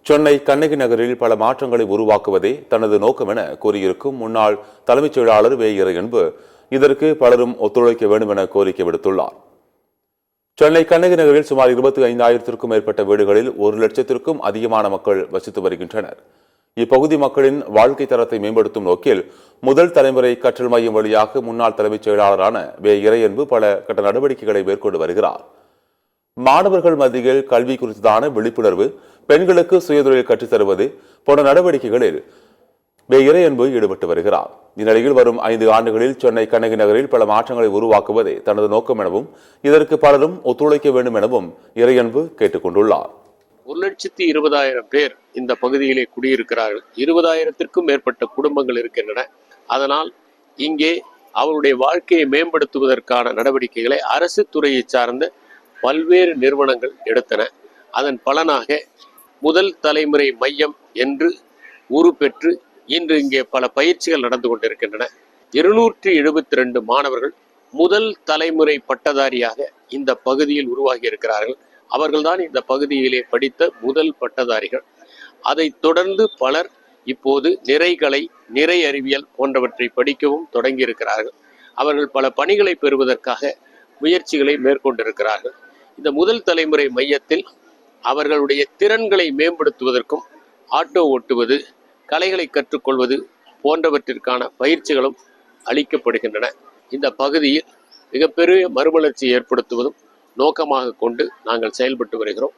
சென்னை கண்ணகி நகரில் பல மாற்றங்களை உருவாக்குவதே தனது நோக்கம் என கூறியிருக்கும் முன்னாள் தலைமைச் செயலாளர் வே. இறையன்பு இதற்கு பலரும் ஒத்துழைக்க வேண்டும் என கோரிக்கை விடுத்துள்ளார். சென்னை கண்ணகி நகரில் சுமார் 25,000க்கும் மேற்பட்ட வீடுகளில் 1,00,000க்கும் அதிகமான மக்கள் வசித்து வருகின்றனர். இப்பகுதி மக்களின் வாழ்க்கை தரத்தை மேம்படுத்தும் நோக்கில் முதல் தலைமுறை கற்றல் மையம் வழியாக முன்னாள் தலைமைச் செயலாளரான வே. இறையன்பு பல கட்ட நடவடிக்கைகளை மேற்கொண்டு வருகிறார். மாணவர்கள் மத்தியில் கல்வி குறித்ததான விழிப்புணர்வு, பெண்களுக்கு சுயதொழில் கற்றுத்தருவது போன்ற நடவடிக்கைகளில் வே. இறையன்பு ஈடுபட்டு வருகிறார். இந்நிலையில் வரும் 5 ஆண்டுகளில் சென்னை கண்ணகி நகரில் பல மாற்றங்களை உருவாக்குவதே தனது நோக்கம் எனவும் இதற்கு பலரும் ஒத்துழைக்க வேண்டும் எனவும் இறையன்பு கேட்டுக் கொண்டுள்ளார். 1,20,000 பேர் இந்த பகுதியிலே குடியிருக்கிறார்கள். 20,000க்கும் மேற்பட்ட குடும்பங்கள் இருக்கின்றன. அதனால் இங்கே அவருடைய வாழ்க்கையை மேம்படுத்துவதற்கான நடவடிக்கைகளை அரசு துறையை சார்ந்த பல்வேறு நிறுவனங்கள் எடுத்தன. அதன் பலனாக முதல் தலைமுறை மையம் என்று உருப்பெற்று இன்று இங்கே பல பயிற்சிகள் நடந்து கொண்டிருக்கின்றன. 272 மாணவர்கள் முதல் தலைமுறை பட்டதாரியாக இந்த பகுதியில் உருவாகி இருக்கிறார்கள். அவர்கள்தான் இந்த பகுதியிலே படித்த முதல் பட்டதாரிகள். அதைத் தொடர்ந்து பலர் இப்போது நிறைகலை, நிறை அறிவியல் போன்றவற்றை படிக்கவும் தொடங்கி இருக்கிறார்கள். அவர்கள் பல பணிகளை பெறுவதற்காக முயற்சிகளை மேற்கொண்டிருக்கிறார்கள். இந்த முதல் தலைமுறை மையத்தில் அவர்களுடைய திறன்களை மேம்படுத்துவதற்கும், ஆட்டோ ஓட்டுவது, கலைகளை கற்றுக்கொள்வது போன்றவற்றிற்கான பயிற்சிகளும் அளிக்கப்படுகின்றன. இந்த பகுதியில் மிகப்பெரிய மறுமலர்ச்சி ஏற்படுத்துவதும் நோக்கமாக கொண்டு நாங்கள் செயல்பட்டு வருகிறோம்.